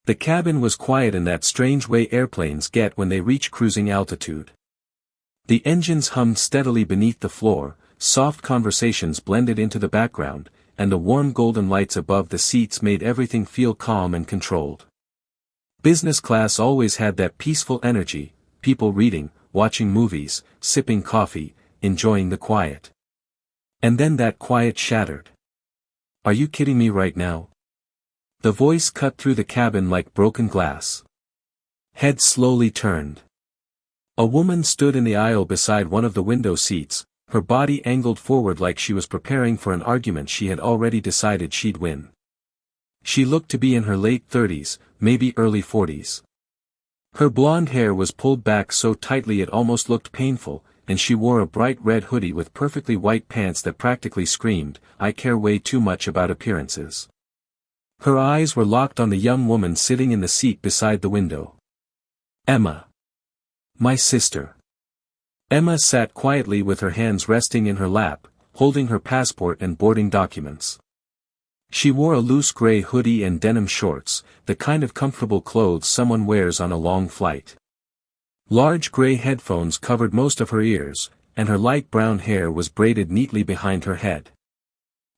The cabin was quiet in that strange way airplanes get when they reach cruising altitude. The engines hummed steadily beneath the floor, soft conversations blended into the background, and the warm golden lights above the seats made everything feel calm and controlled. Business class always had that peaceful energy, people reading, watching movies, sipping coffee, enjoying the quiet. And then that quiet shattered. "Are you kidding me right now?" The voice cut through the cabin like broken glass. Heads slowly turned. A woman stood in the aisle beside one of the window seats, her body angled forward like she was preparing for an argument she had already decided she'd win. She looked to be in her late 30s, maybe early 40s. Her blonde hair was pulled back so tightly it almost looked painful, and she wore a bright red hoodie with perfectly white pants that practically screamed, "I care way too much about appearances." Her eyes were locked on the young woman sitting in the seat beside the window. "Emma. My sister." Emma sat quietly with her hands resting in her lap, holding her passport and boarding documents. She wore a loose gray hoodie and denim shorts, the kind of comfortable clothes someone wears on a long flight. Large gray headphones covered most of her ears, and her light brown hair was braided neatly behind her head.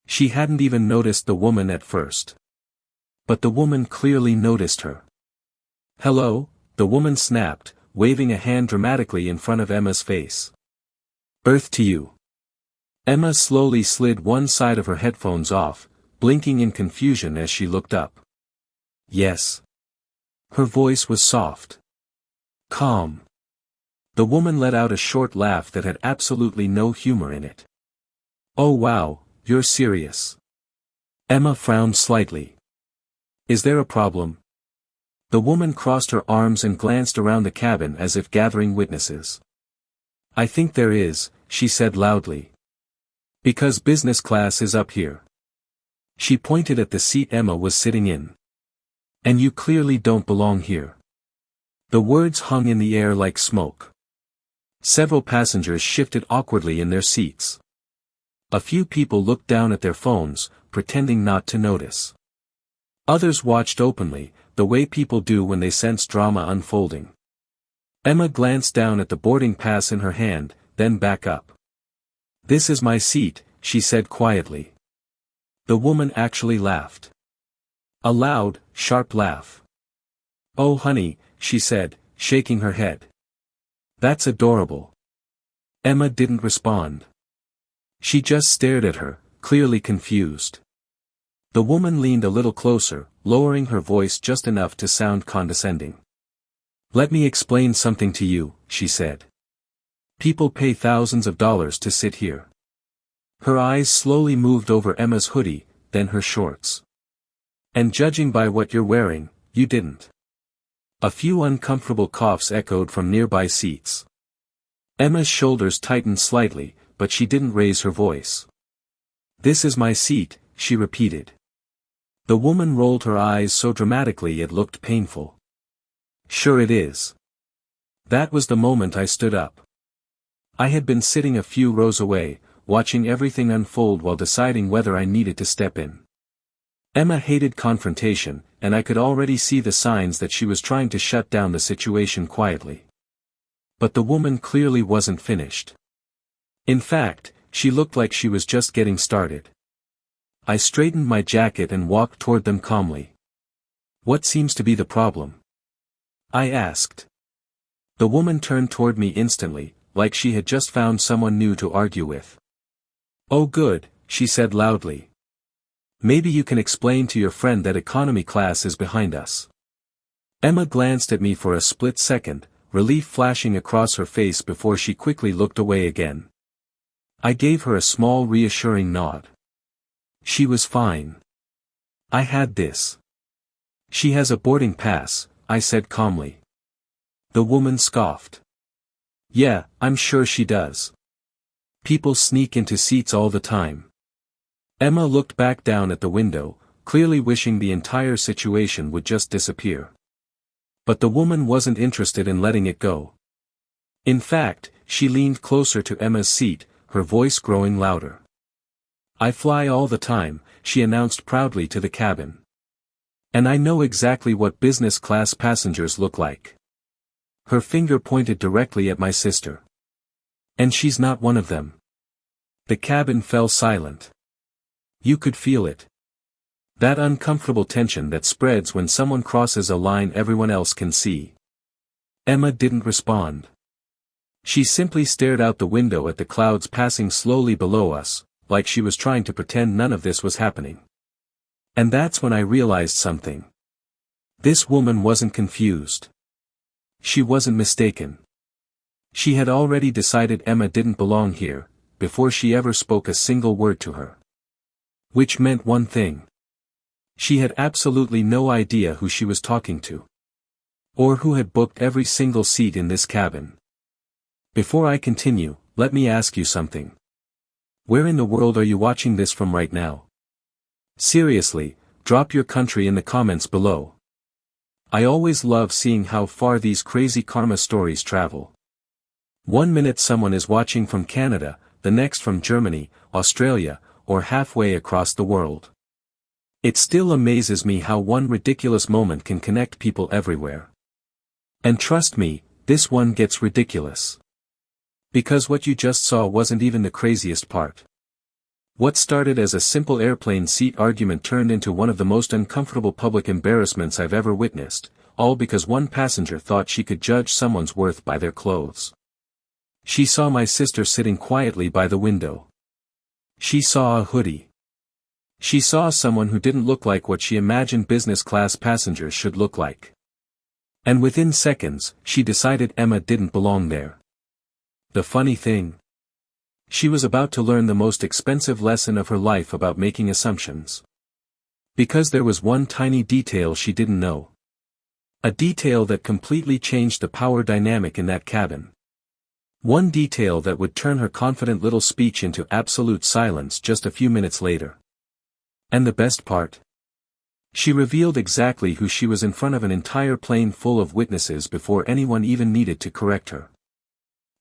She hadn't even noticed the woman at first. But the woman clearly noticed her. "Hello," the woman snapped, waving a hand dramatically in front of Emma's face. "Earth to you." Emma slowly slid one side of her headphones off, blinking in confusion as she looked up. "Yes." Her voice was soft. Calm. The woman let out a short laugh that had absolutely no humor in it. "Oh wow, you're serious." Emma frowned slightly. "Is there a problem?" The woman crossed her arms and glanced around the cabin as if gathering witnesses. "I think there is," she said loudly. "Because business class is up here." She pointed at the seat Emma was sitting in. "And you clearly don't belong here." The words hung in the air like smoke. Several passengers shifted awkwardly in their seats. A few people looked down at their phones, pretending not to notice. Others watched openly, the way people do when they sense drama unfolding. Emma glanced down at the boarding pass in her hand, then back up. "This is my seat," she said quietly. The woman actually laughed. A loud, sharp laugh. "Oh honey," she said, shaking her head. "That's adorable." Emma didn't respond. She just stared at her, clearly confused. The woman leaned a little closer, lowering her voice just enough to sound condescending. "Let me explain something to you," she said. "People pay thousands of dollars to sit here." Her eyes slowly moved over Emma's hoodie, then her shorts. "And judging by what you're wearing, you didn't." A few uncomfortable coughs echoed from nearby seats. Emma's shoulders tightened slightly, but she didn't raise her voice. "This is my seat," she repeated. The woman rolled her eyes so dramatically it looked painful. "Sure it is." That was the moment I stood up. I had been sitting a few rows away, watching everything unfold while deciding whether I needed to step in. Emma hated confrontation, and I could already see the signs that she was trying to shut down the situation quietly. But the woman clearly wasn't finished. In fact, she looked like she was just getting started. I straightened my jacket and walked toward them calmly. "What seems to be the problem?" I asked. The woman turned toward me instantly, like she had just found someone new to argue with. "Oh good," she said loudly. "Maybe you can explain to your friend that economy class is behind us." Emma glanced at me for a split second, relief flashing across her face before she quickly looked away again. I gave her a small reassuring nod. She was fine. I had this. "She has a boarding pass," I said calmly. The woman scoffed. "Yeah, I'm sure she does. People sneak into seats all the time." Emma looked back down at the window, clearly wishing the entire situation would just disappear. But the woman wasn't interested in letting it go. In fact, she leaned closer to Emma's seat, her voice growing louder. "I fly all the time," she announced proudly to the cabin. And I know exactly what business class passengers look like. Her finger pointed directly at my sister. And she's not one of them. The cabin fell silent. You could feel it. That uncomfortable tension that spreads when someone crosses a line everyone else can see. Emma didn't respond. She simply stared out the window at the clouds passing slowly below us, like she was trying to pretend none of this was happening. And that's when I realized something. This woman wasn't confused. She wasn't mistaken. She had already decided Emma didn't belong here, before she ever spoke a single word to her. Which meant one thing. She had absolutely no idea who she was talking to. Or who had booked every single seat in this cabin. Before I continue, let me ask you something. Where in the world are you watching this from right now? Seriously, drop your country in the comments below. I always love seeing how far these crazy karma stories travel. 1 minute someone is watching from Canada, the next from Germany, Australia, or halfway across the world. It still amazes me how one ridiculous moment can connect people everywhere. And trust me, this one gets ridiculous. Because what you just saw wasn't even the craziest part. What started as a simple airplane seat argument turned into one of the most uncomfortable public embarrassments I've ever witnessed, all because one passenger thought she could judge someone's worth by their clothes. She saw my sister sitting quietly by the window. She saw a hoodie. She saw someone who didn't look like what she imagined business class passengers should look like. And within seconds, she decided Emma didn't belong there. The funny thing? She was about to learn the most expensive lesson of her life about making assumptions. Because there was one tiny detail she didn't know. A detail that completely changed the power dynamic in that cabin. One detail that would turn her confident little speech into absolute silence just a few minutes later. And the best part? She revealed exactly who she was in front of an entire plane full of witnesses before anyone even needed to correct her.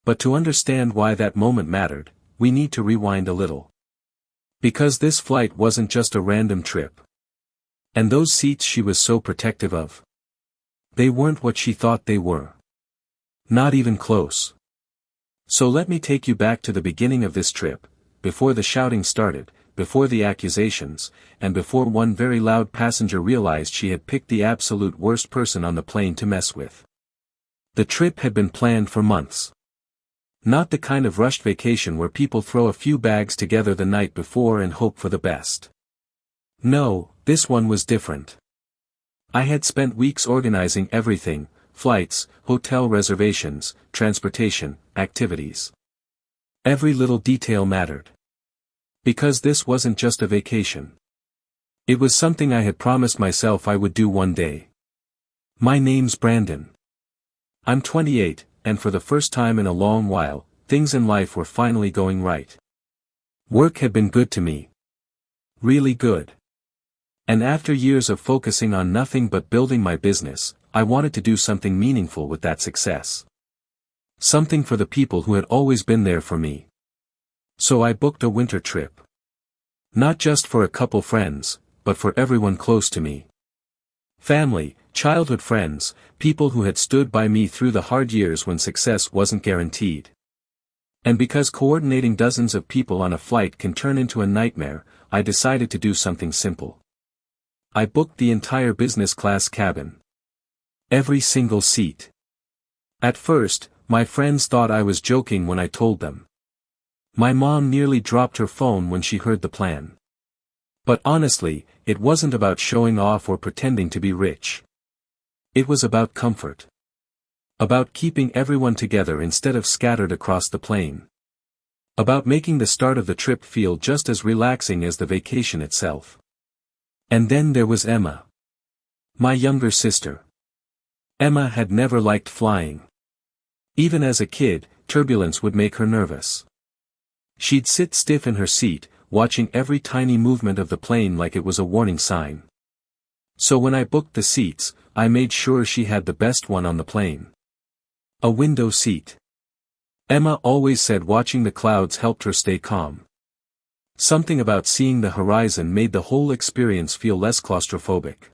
But to understand why that moment mattered, we need to rewind a little. Because this flight wasn't just a random trip. And those seats she was so protective of. They weren't what she thought they were. Not even close. So let me take you back to the beginning of this trip, before the shouting started, before the accusations, and before one very loud passenger realized she had picked the absolute worst person on the plane to mess with. The trip had been planned for months. Not the kind of rushed vacation where people throw a few bags together the night before and hope for the best. No, this one was different. I had spent weeks organizing everything: flights, hotel reservations, transportation, activities. Every little detail mattered. Because this wasn't just a vacation. It was something I had promised myself I would do one day. My name's Brandon. I'm 28. And for the first time in a long while, things in life were finally going right. Work had been good to me. Really good. And after years of focusing on nothing but building my business, I wanted to do something meaningful with that success. Something for the people who had always been there for me. So I booked a winter trip. Not just for a couple friends, but for everyone close to me. Family, childhood friends, people who had stood by me through the hard years when success wasn't guaranteed. And because coordinating dozens of people on a flight can turn into a nightmare, I decided to do something simple. I booked the entire business class cabin. Every single seat. At first, my friends thought I was joking when I told them. My mom nearly dropped her phone when she heard the plan. But honestly, it wasn't about showing off or pretending to be rich. It was about comfort. About keeping everyone together instead of scattered across the plane. About making the start of the trip feel just as relaxing as the vacation itself. And then there was Emma. My younger sister. Emma had never liked flying. Even as a kid, turbulence would make her nervous. She'd sit stiff in her seat, watching every tiny movement of the plane like it was a warning sign. So when I booked the seats, I made sure she had the best one on the plane. A window seat. Emma always said watching the clouds helped her stay calm. Something about seeing the horizon made the whole experience feel less claustrophobic.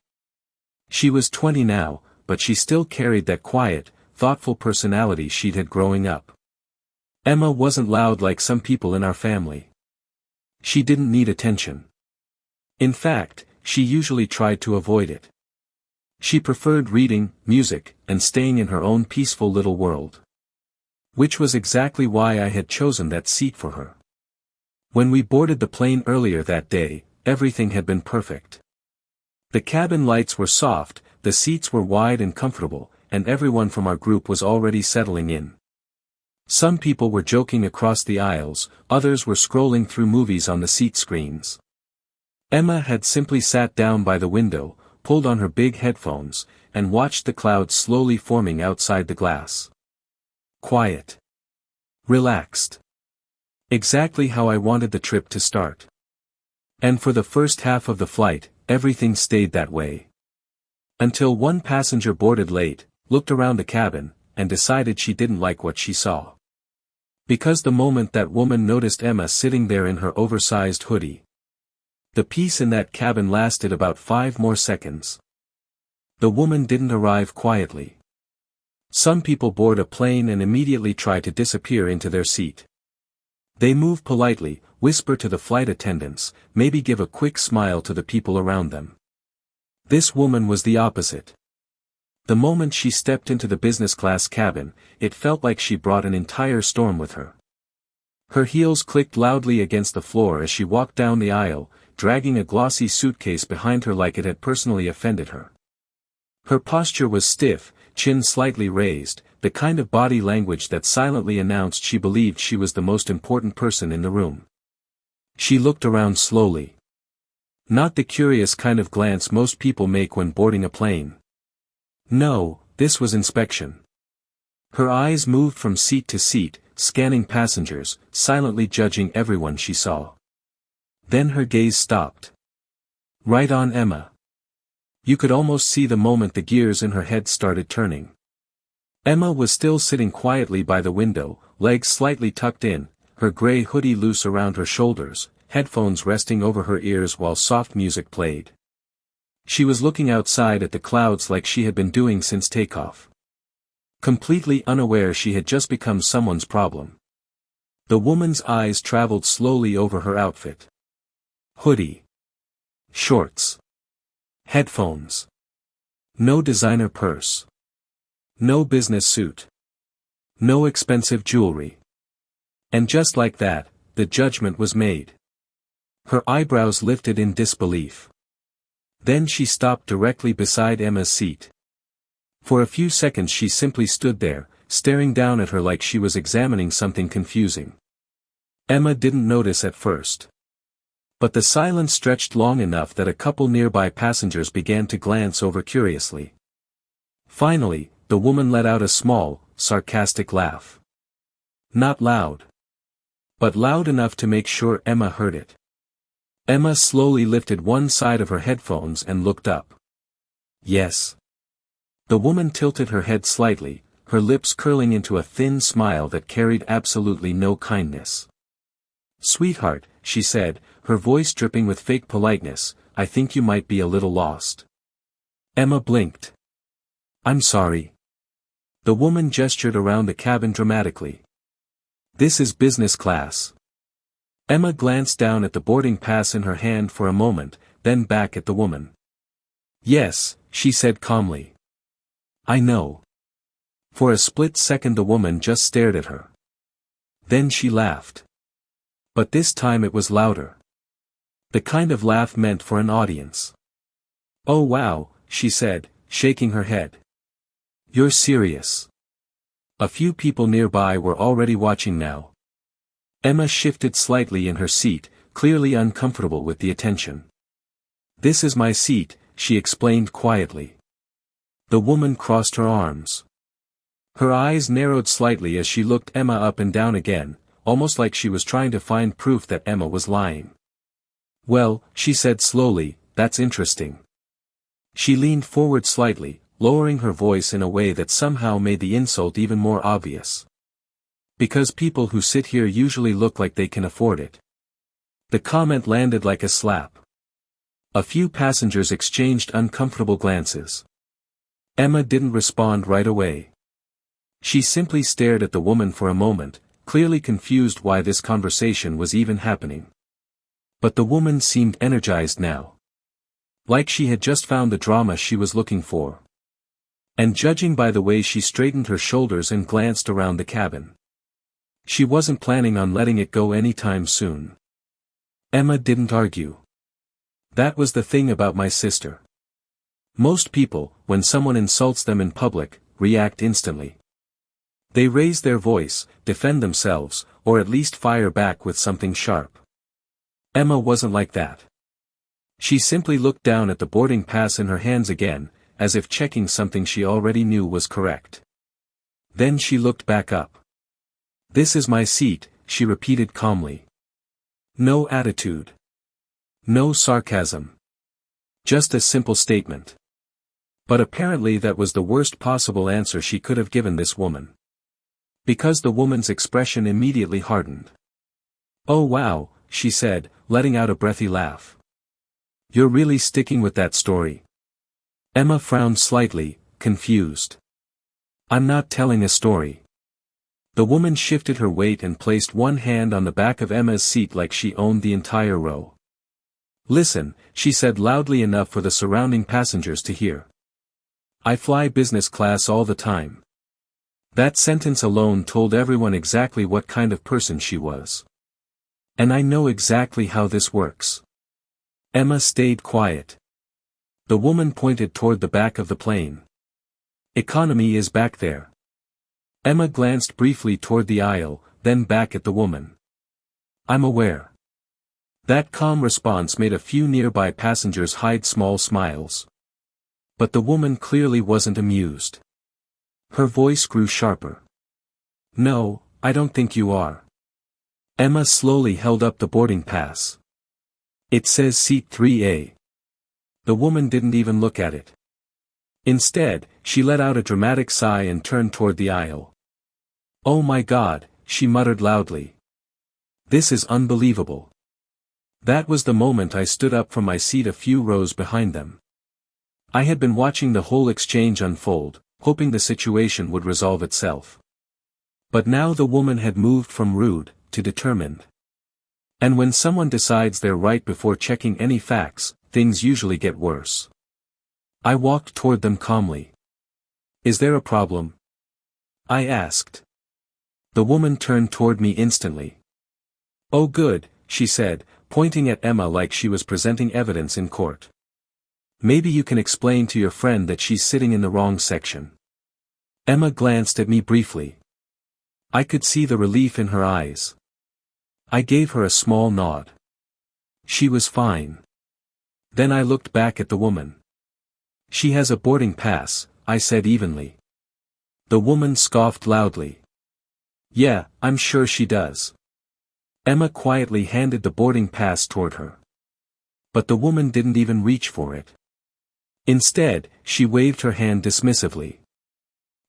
She was 20 now, but she still carried that quiet, thoughtful personality she'd had growing up. Emma wasn't loud like some people in our family. She didn't need attention. In fact, she usually tried to avoid it. She preferred reading, music, and staying in her own peaceful little world. Which was exactly why I had chosen that seat for her. When we boarded the plane earlier that day, everything had been perfect. The cabin lights were soft, the seats were wide and comfortable, and everyone from our group was already settling in. Some people were joking across the aisles, others were scrolling through movies on the seat screens. Emma had simply sat down by the window, pulled on her big headphones, and watched the clouds slowly forming outside the glass. Quiet. Relaxed. Exactly how I wanted the trip to start. And for the first half of the flight, everything stayed that way. Until one passenger boarded late, looked around the cabin, and decided she didn't like what she saw. Because the moment that woman noticed Emma sitting there in her oversized hoodie. The peace in that cabin lasted about 5 more seconds. The woman didn't arrive quietly. Some people board a plane and immediately try to disappear into their seat. They move politely, whisper to the flight attendants, maybe give a quick smile to the people around them. This woman was the opposite. The moment she stepped into the business class cabin, it felt like she brought an entire storm with her. Her heels clicked loudly against the floor as she walked down the aisle, dragging a glossy suitcase behind her like it had personally offended her. Her posture was stiff, chin slightly raised, the kind of body language that silently announced she believed she was the most important person in the room. She looked around slowly. Not the curious kind of glance most people make when boarding a plane. No, this was inspection. Her eyes moved from seat to seat, scanning passengers, silently judging everyone she saw. Then her gaze stopped. Right on Emma. You could almost see the moment the gears in her head started turning. Emma was still sitting quietly by the window, legs slightly tucked in, her gray hoodie loose around her shoulders, headphones resting over her ears while soft music played. She was looking outside at the clouds like she had been doing since takeoff. Completely unaware she had just become someone's problem. The woman's eyes traveled slowly over her outfit. Hoodie. Shorts. Headphones. No designer purse. No business suit. No expensive jewelry. And just like that, the judgment was made. Her eyebrows lifted in disbelief. Then she stopped directly beside Emma's seat. For a few seconds she simply stood there, staring down at her like she was examining something confusing. Emma didn't notice at first. But the silence stretched long enough that a couple nearby passengers began to glance over curiously. Finally, the woman let out a small, sarcastic laugh. Not loud. But loud enough to make sure Emma heard it. Emma slowly lifted one side of her headphones and looked up. Yes. The woman tilted her head slightly, her lips curling into a thin smile that carried absolutely no kindness. Sweetheart, she said, her voice dripping with fake politeness, I think you might be a little lost. Emma blinked. I'm sorry. The woman gestured around the cabin dramatically. This is business class. Emma glanced down at the boarding pass in her hand for a moment, then back at the woman. Yes, she said calmly. I know. For a split second the woman just stared at her. Then she laughed. But this time it was louder. The kind of laugh meant for an audience. Oh wow, she said, shaking her head. You're serious. A few people nearby were already watching now. Emma shifted slightly in her seat, clearly uncomfortable with the attention. This is my seat, she explained quietly. The woman crossed her arms. Her eyes narrowed slightly as she looked Emma up and down again, almost like she was trying to find proof that Emma was lying. Well, she said slowly, that's interesting. She leaned forward slightly, lowering her voice in a way that somehow made the insult even more obvious. Because people who sit here usually look like they can afford it. The comment landed like a slap. A few passengers exchanged uncomfortable glances. Emma didn't respond right away. She simply stared at the woman for a moment, clearly confused why this conversation was even happening. But the woman seemed energized now. Like she had just found the drama she was looking for. And judging by the way she straightened her shoulders and glanced around the cabin, she wasn't planning on letting it go anytime soon. Emma didn't argue. That was the thing about my sister. Most people, when someone insults them in public, react instantly. They raise their voice, defend themselves, or at least fire back with something sharp. Emma wasn't like that. She simply looked down at the boarding pass in her hands again, as if checking something she already knew was correct. Then she looked back up. "This is my seat," she repeated calmly. No attitude. No sarcasm. Just a simple statement. But apparently that was the worst possible answer she could have given this woman. Because the woman's expression immediately hardened. "Oh wow," she said, letting out a breathy laugh. "You're really sticking with that story?" Emma frowned slightly, confused. "I'm not telling a story." The woman shifted her weight and placed one hand on the back of Emma's seat like she owned the entire row. "Listen," she said loudly enough for the surrounding passengers to hear. "I fly business class all the time." That sentence alone told everyone exactly what kind of person she was. "And I know exactly how this works." Emma stayed quiet. The woman pointed toward the back of the plane. "Economy is back there." Emma glanced briefly toward the aisle, then back at the woman. "I'm aware." That calm response made a few nearby passengers hide small smiles. But the woman clearly wasn't amused. Her voice grew sharper. "No, I don't think you are." Emma slowly held up the boarding pass. "It says seat 3A. The woman didn't even look at it. Instead, she let out a dramatic sigh and turned toward the aisle. "Oh my God," she muttered loudly. "This is unbelievable." That was the moment I stood up from my seat a few rows behind them. I had been watching the whole exchange unfold, hoping the situation would resolve itself. But now the woman had moved from rude to determined. And when someone decides they're right before checking any facts, things usually get worse. I walked toward them calmly. "Is there a problem?" I asked. The woman turned toward me instantly. "Oh good," she said, pointing at Emma like she was presenting evidence in court. "Maybe you can explain to your friend that she's sitting in the wrong section." Emma glanced at me briefly. I could see the relief in her eyes. I gave her a small nod. She was fine. Then I looked back at the woman. "She has a boarding pass," I said evenly. The woman scoffed loudly. "Yeah, I'm sure she does." Emma quietly handed the boarding pass toward her. But the woman didn't even reach for it. Instead, she waved her hand dismissively.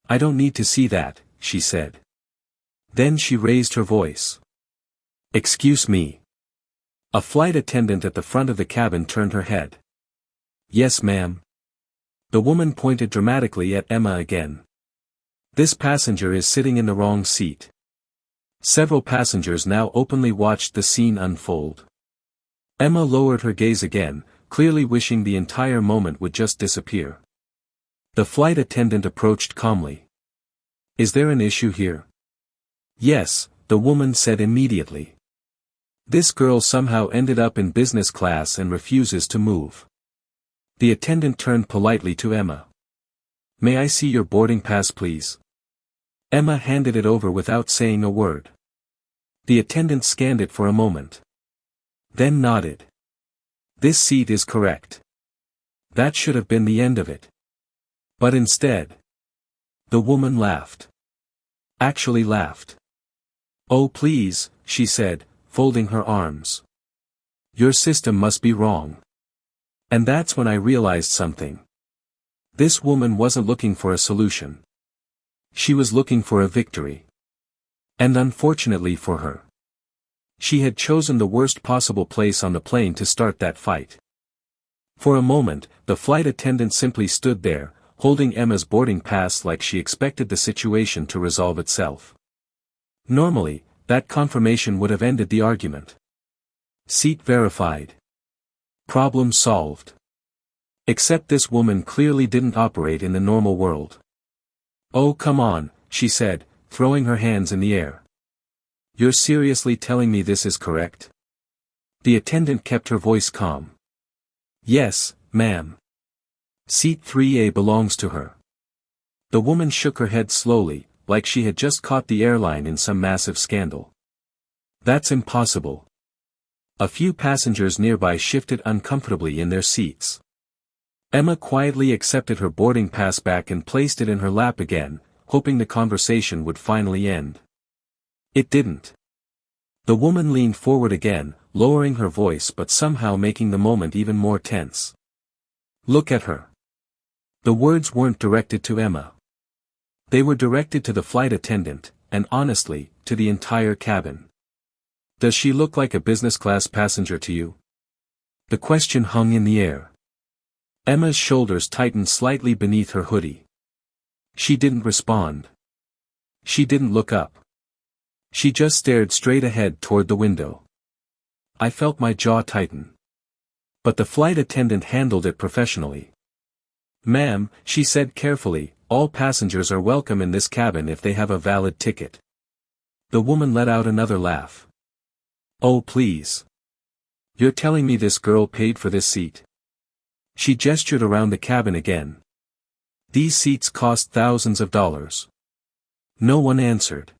"I don't need to see that," she said. Then she raised her voice. "Excuse me." A flight attendant at the front of the cabin turned her head. "Yes ma'am." The woman pointed dramatically at Emma again. "This passenger is sitting in the wrong seat." Several passengers now openly watched the scene unfold. Emma lowered her gaze again, clearly wishing the entire moment would just disappear. The flight attendant approached calmly. "Is there an issue here?" "Yes," the woman said immediately. "This girl somehow ended up in business class and refuses to move." The attendant turned politely to Emma. "May I see your boarding pass please?" Emma handed it over without saying a word. The attendant scanned it for a moment. Then nodded. "This seat is correct." That should have been the end of it. But instead, the woman laughed. Actually laughed. "Oh please," she said, folding her arms. "Your system must be wrong." And that's when I realized something. This woman wasn't looking for a solution. She was looking for a victory. And unfortunately for her, she had chosen the worst possible place on the plane to start that fight. For a moment, the flight attendant simply stood there, holding Emma's boarding pass like she expected the situation to resolve itself. Normally, that confirmation would have ended the argument. Seat verified. Problem solved. Except this woman clearly didn't operate in the normal world. "Oh come on," she said, throwing her hands in the air. "You're seriously telling me this is correct?" The attendant kept her voice calm. "Yes, ma'am. Seat 3A belongs to her." The woman shook her head slowly, like she had just caught the airline in some massive scandal. "That's impossible." A few passengers nearby shifted uncomfortably in their seats. Emma quietly accepted her boarding pass back and placed it in her lap again, hoping the conversation would finally end. It didn't. The woman leaned forward again, lowering her voice but somehow making the moment even more tense. "Look at her." The words weren't directed to Emma. They were directed to the flight attendant, and honestly, to the entire cabin. "Does she look like a business-class passenger to you?" The question hung in the air. Emma's shoulders tightened slightly beneath her hoodie. She didn't respond. She didn't look up. She just stared straight ahead toward the window. I felt my jaw tighten. But the flight attendant handled it professionally. "Ma'am," she said carefully, "all passengers are welcome in this cabin if they have a valid ticket." The woman let out another laugh. "Oh please. You're telling me this girl paid for this seat?" She gestured around the cabin again. "These seats cost thousands of dollars." No one answered.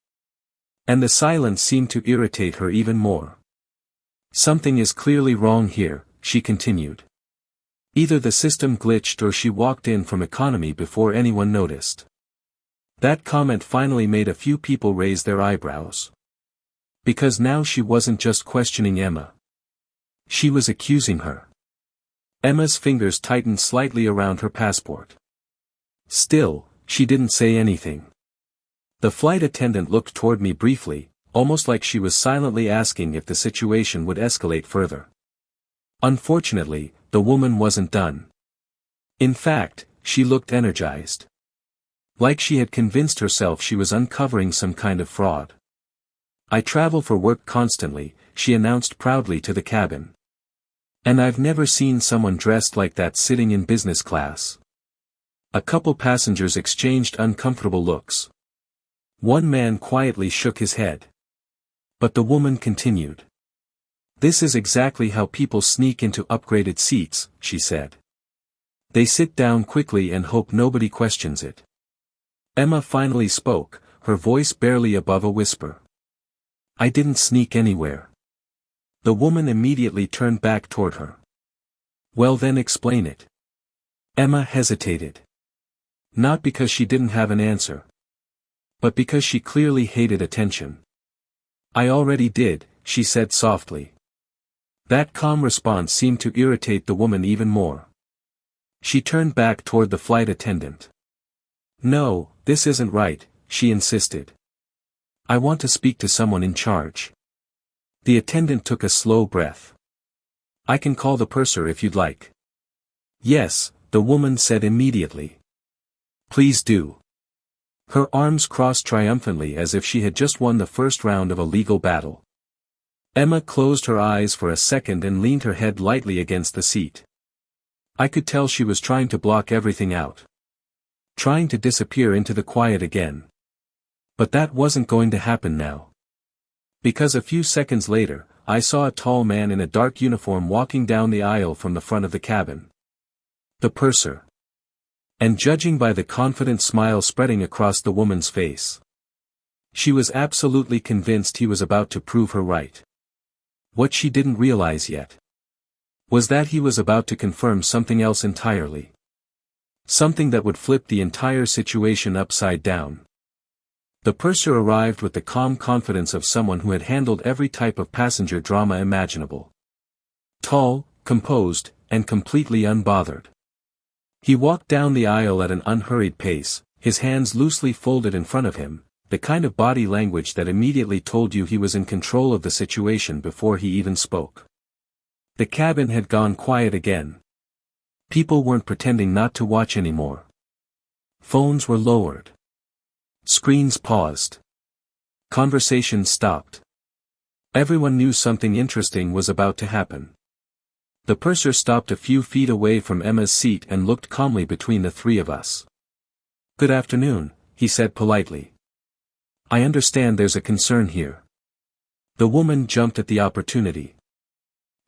And the silence seemed to irritate her even more. "Something is clearly wrong here," she continued. "Either the system glitched or she walked in from economy before anyone noticed." That comment finally made a few people raise their eyebrows. Because now she wasn't just questioning Emma. She was accusing her. Emma's fingers tightened slightly around her passport. Still, she didn't say anything. The flight attendant looked toward me briefly, almost like she was silently asking if the situation would escalate further. Unfortunately, the woman wasn't done. In fact, she looked energized. Like she had convinced herself she was uncovering some kind of fraud. "I travel for work constantly," she announced proudly to the cabin. "And I've never seen someone dressed like that sitting in business class." A couple passengers exchanged uncomfortable looks. One man quietly shook his head. But the woman continued. "This is exactly how people sneak into upgraded seats," she said. "They sit down quickly and hope nobody questions it." Emma finally spoke, her voice barely above a whisper. "I didn't sneak anywhere." The woman immediately turned back toward her. "Well then explain it." Emma hesitated. Not because she didn't have an answer. But because she clearly hated attention. "I already did," she said softly. That calm response seemed to irritate the woman even more. She turned back toward the flight attendant. "No, this isn't right," she insisted. "I want to speak to someone in charge." The attendant took a slow breath. "I can call the purser if you'd like." "Yes," the woman said immediately. "Please do." Her arms crossed triumphantly as if she had just won the first round of a legal battle. Emma closed her eyes for a second and leaned her head lightly against the seat. I could tell she was trying to block everything out. Trying to disappear into the quiet again. But that wasn't going to happen now. Because a few seconds later, I saw a tall man in a dark uniform walking down the aisle from the front of the cabin. The purser. And judging by the confident smile spreading across the woman's face, she was absolutely convinced he was about to prove her right. What she didn't realize yet was that he was about to confirm something else entirely. Something that would flip the entire situation upside down. The purser arrived with the calm confidence of someone who had handled every type of passenger drama imaginable. Tall, composed, and completely unbothered. He walked down the aisle at an unhurried pace, his hands loosely folded in front of him, the kind of body language that immediately told you he was in control of the situation before he even spoke. The cabin had gone quiet again. People weren't pretending not to watch anymore. Phones were lowered. Screens paused. Conversations stopped. Everyone knew something interesting was about to happen. The purser stopped a few feet away from Emma's seat and looked calmly between the three of us. "Good afternoon," he said politely. "I understand there's a concern here." The woman jumped at the opportunity.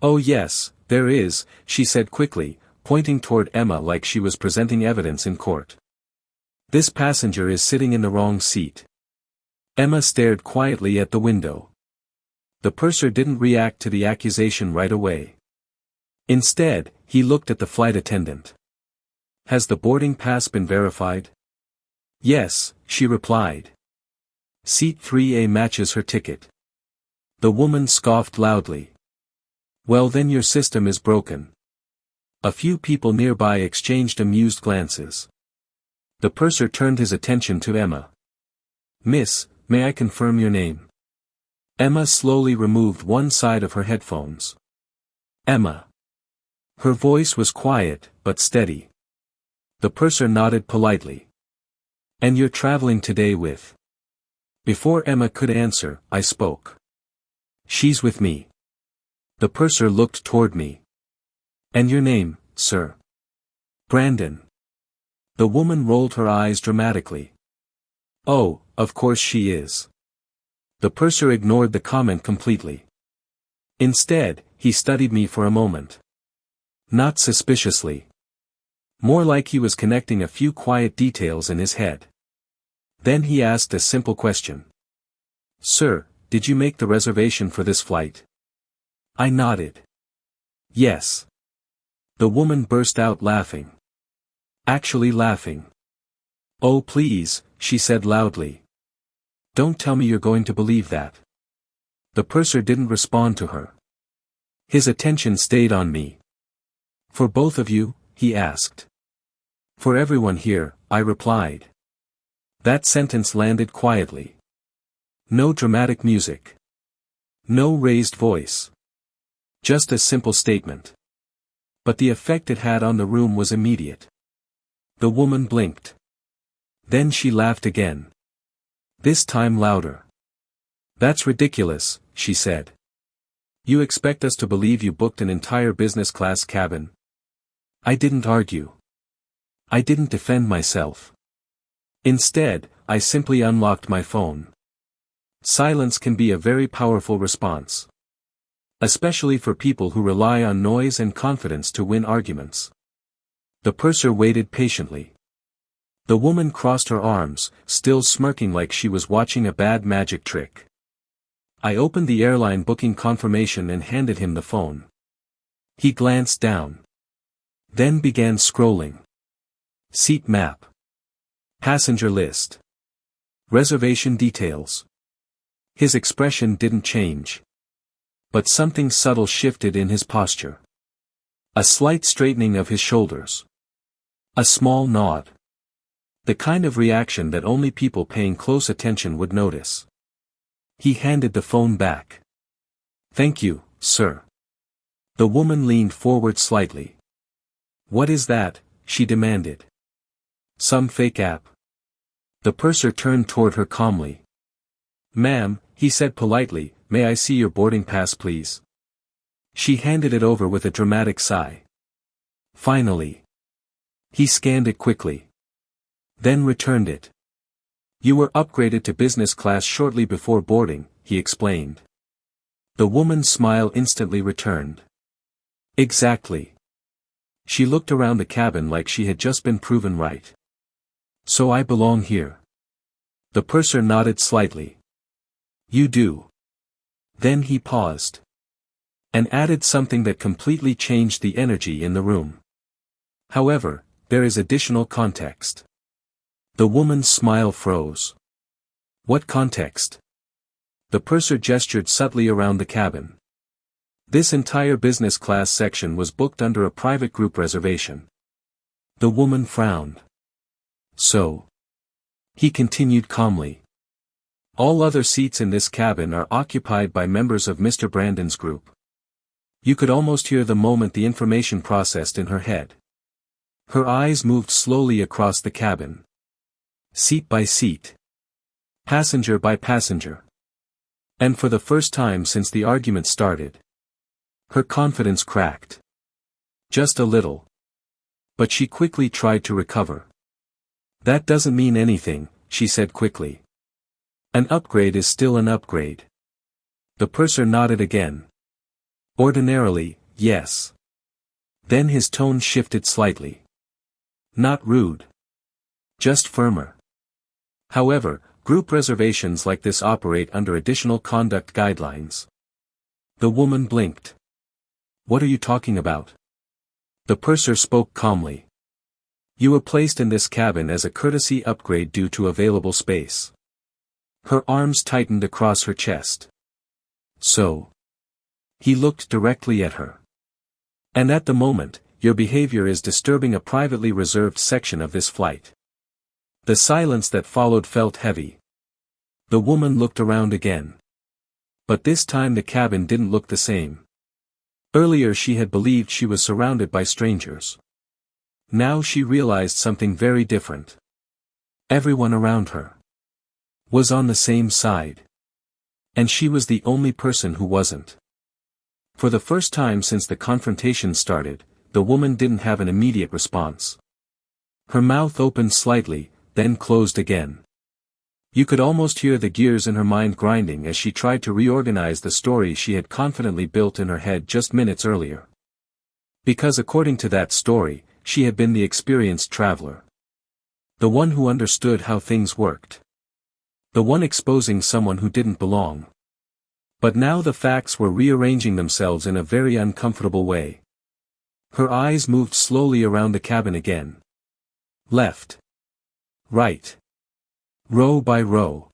"Oh yes, there is," she said quickly, pointing toward Emma like she was presenting evidence in court. "This passenger is sitting in the wrong seat." Emma stared quietly at the window. The purser didn't react to the accusation right away. Instead, he looked at the flight attendant. "Has the boarding pass been verified?" "Yes," she replied. "Seat 3A matches her ticket." The woman scoffed loudly. "Well then your system is broken." A few people nearby exchanged amused glances. The purser turned his attention to Emma. "Miss, may I confirm your name?" Emma slowly removed one side of her headphones. "Emma." Her voice was quiet, but steady. The purser nodded politely. "And you're traveling today with?" Before Emma could answer, I spoke. "She's with me." The purser looked toward me. "And your name, sir?" "Brandon." The woman rolled her eyes dramatically. "Oh, of course she is." The purser ignored the comment completely. Instead, he studied me for a moment. Not suspiciously. More like he was connecting a few quiet details in his head. Then he asked a simple question. "Sir, did you make the reservation for this flight?" I nodded. "Yes." The woman burst out laughing. Actually laughing. "Oh please," she said loudly. "Don't tell me you're going to believe that." The purser didn't respond to her. His attention stayed on me. "For both of you?" he asked. "For everyone here," I replied. That sentence landed quietly. No dramatic music. No raised voice. Just a simple statement. But the effect it had on the room was immediate. The woman blinked. Then she laughed again. This time louder. "That's ridiculous," she said. "You expect us to believe you booked an entire business class cabin?" I didn't argue. I didn't defend myself. Instead, I simply unlocked my phone. Silence can be a very powerful response. Especially for people who rely on noise and confidence to win arguments. The purser waited patiently. The woman crossed her arms, still smirking like she was watching a bad magic trick. I opened the airline booking confirmation and handed him the phone. He glanced down. Then began scrolling. Seat map. Passenger list. Reservation details. His expression didn't change. But something subtle shifted in his posture. A slight straightening of his shoulders. A small nod. The kind of reaction that only people paying close attention would notice. He handed the phone back. "Thank you, sir." The woman leaned forward slightly. "What is that?" she demanded. "Some fake app." The purser turned toward her calmly. "Ma'am," he said politely, "may I see your boarding pass please?" She handed it over with a dramatic sigh. Finally. He scanned it quickly. Then returned it. "You were upgraded to business class shortly before boarding," he explained. The woman's smile instantly returned. "Exactly." She looked around the cabin like she had just been proven right. "So I belong here." The purser nodded slightly. "You do." Then he paused. And added something that completely changed the energy in the room. "However, there is additional context." The woman's smile froze. "What context?" The purser gestured subtly around the cabin. This entire business class section was booked under a private group reservation. The woman frowned. "So?" He continued calmly. "All other seats in this cabin are occupied by members of Mr. Brandon's group." You could almost hear the moment the information processed in her head. Her eyes moved slowly across the cabin. Seat by seat. Passenger by passenger. And for the first time since the argument started, her confidence cracked. Just a little. But she quickly tried to recover. That doesn't mean anything, she said quickly. An upgrade is still an upgrade. The purser nodded again. Ordinarily, yes. Then his tone shifted slightly. Not rude. Just firmer. However, group reservations like this operate under additional conduct guidelines. The woman blinked. What are you talking about? The purser spoke calmly. You were placed in this cabin as a courtesy upgrade due to available space. Her arms tightened across her chest. So. He looked directly at her. And at the moment, your behavior is disturbing a privately reserved section of this flight. The silence that followed felt heavy. The woman looked around again. But this time the cabin didn't look the same. Earlier she had believed she was surrounded by strangers. Now she realized something very different. Everyone around her was on the same side. And she was the only person who wasn't. For the first time since the confrontation started, the woman didn't have an immediate response. Her mouth opened slightly, then closed again. You could almost hear the gears in her mind grinding as she tried to reorganize the story she had confidently built in her head just minutes earlier. Because according to that story, she had been the experienced traveler. The one who understood how things worked. The one exposing someone who didn't belong. But now the facts were rearranging themselves in a very uncomfortable way. Her eyes moved slowly around the cabin again. Left. Right. Row by row.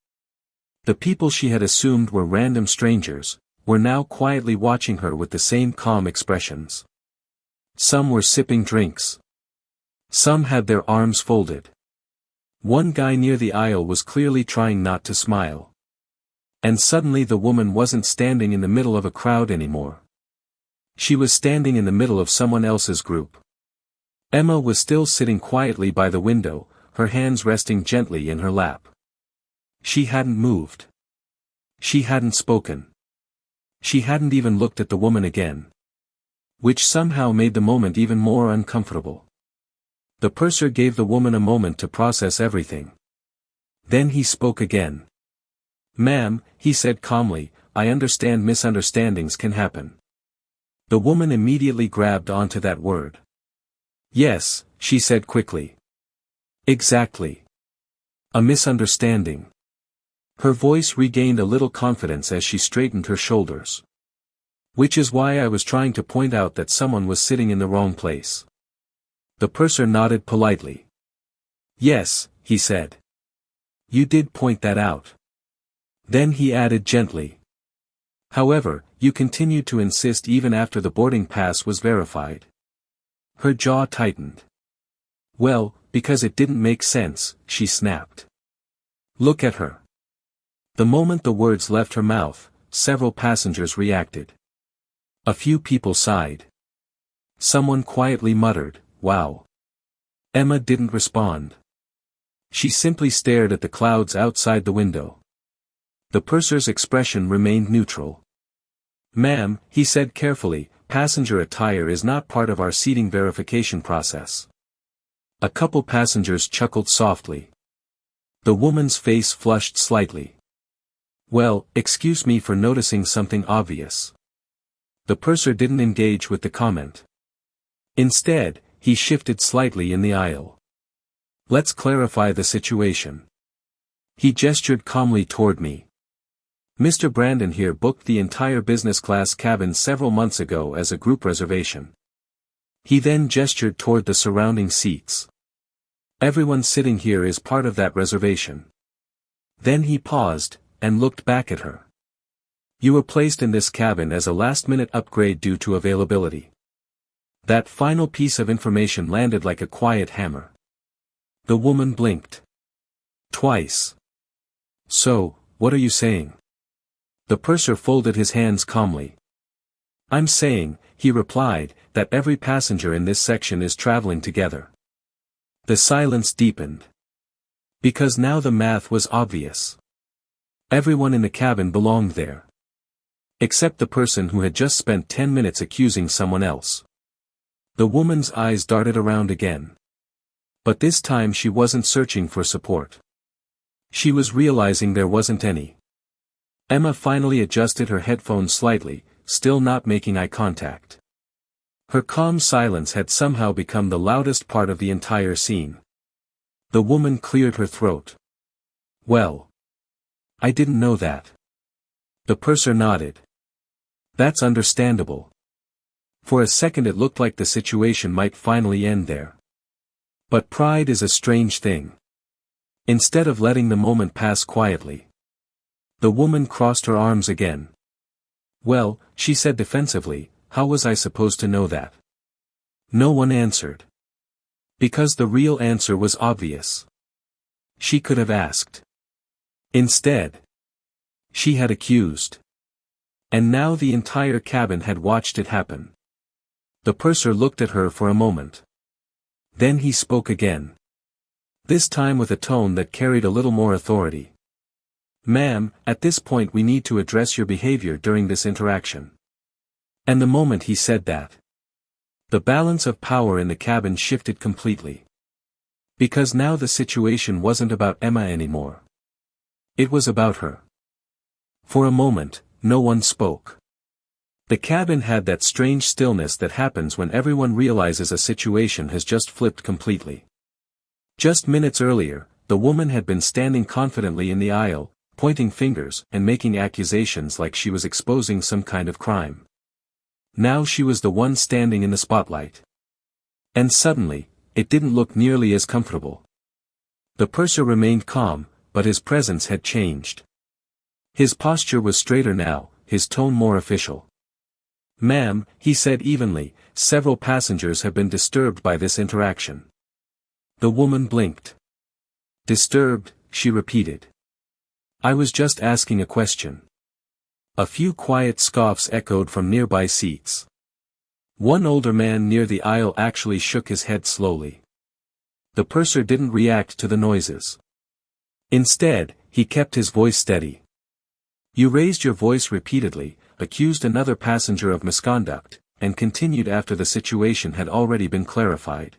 The people she had assumed were random strangers, were now quietly watching her with the same calm expressions. Some were sipping drinks. Some had their arms folded. One guy near the aisle was clearly trying not to smile. And suddenly the woman wasn't standing in the middle of a crowd anymore. She was standing in the middle of someone else's group. Emma was still sitting quietly by the window, her hands resting gently in her lap. She hadn't moved. She hadn't spoken. She hadn't even looked at the woman again. Which somehow made the moment even more uncomfortable. The purser gave the woman a moment to process everything. Then he spoke again. Ma'am, he said calmly, I understand misunderstandings can happen. The woman immediately grabbed onto that word. Yes, she said quickly. Exactly. A misunderstanding. Her voice regained a little confidence as she straightened her shoulders. Which is why I was trying to point out that someone was sitting in the wrong place. The purser nodded politely. Yes, he said. You did point that out. Then he added gently. However, you continued to insist even after the boarding pass was verified. Her jaw tightened. Well, because it didn't make sense, she snapped. Look at her. The moment the words left her mouth, several passengers reacted. A few people sighed. Someone quietly muttered, wow. Emma didn't respond. She simply stared at the clouds outside the window. The purser's expression remained neutral. Ma'am, he said carefully, passenger attire is not part of our seating verification process. A couple passengers chuckled softly. The woman's face flushed slightly. Well, excuse me for noticing something obvious. The purser didn't engage with the comment. Instead, he shifted slightly in the aisle. Let's clarify the situation. He gestured calmly toward me. Mr. Brandon here booked the entire business class cabin several months ago as a group reservation. He then gestured toward the surrounding seats. Everyone sitting here is part of that reservation. Then he paused, and looked back at her. You were placed in this cabin as a last-minute upgrade due to availability. That final piece of information landed like a quiet hammer. The woman blinked. Twice. So, what are you saying? The purser folded his hands calmly. I'm saying, he replied, that every passenger in this section is traveling together. The silence deepened. Because now the math was obvious. Everyone in the cabin belonged there. Except the person who had just spent 10 minutes accusing someone else. The woman's eyes darted around again. But this time she wasn't searching for support. She was realizing there wasn't any. Emma finally adjusted her headphones slightly, still not making eye contact. Her calm silence had somehow become the loudest part of the entire scene. The woman cleared her throat. Well. I didn't know that. The purser nodded. That's understandable. For a second it looked like the situation might finally end there. But pride is a strange thing. Instead of letting the moment pass quietly, the woman crossed her arms again. Well, she said defensively, how was I supposed to know that? No one answered. Because the real answer was obvious. She could have asked. Instead, she had accused. And now the entire cabin had watched it happen. The purser looked at her for a moment. Then he spoke again. This time with a tone that carried a little more authority. Ma'am, at this point we need to address your behavior during this interaction. And the moment he said that, the balance of power in the cabin shifted completely. Because now the situation wasn't about Emma anymore. It was about her. For a moment, no one spoke. The cabin had that strange stillness that happens when everyone realizes a situation has just flipped completely. Just minutes earlier, the woman had been standing confidently in the aisle, pointing fingers and making accusations like she was exposing some kind of crime. Now she was the one standing in the spotlight. And suddenly, it didn't look nearly as comfortable. The purser remained calm, but his presence had changed. His posture was straighter now, his tone more official. Ma'am, he said evenly, several passengers have been disturbed by this interaction. The woman blinked. Disturbed, she repeated. I was just asking a question. A few quiet scoffs echoed from nearby seats. One older man near the aisle actually shook his head slowly. The purser didn't react to the noises. Instead, he kept his voice steady. You raised your voice repeatedly, accused another passenger of misconduct, and continued after the situation had already been clarified.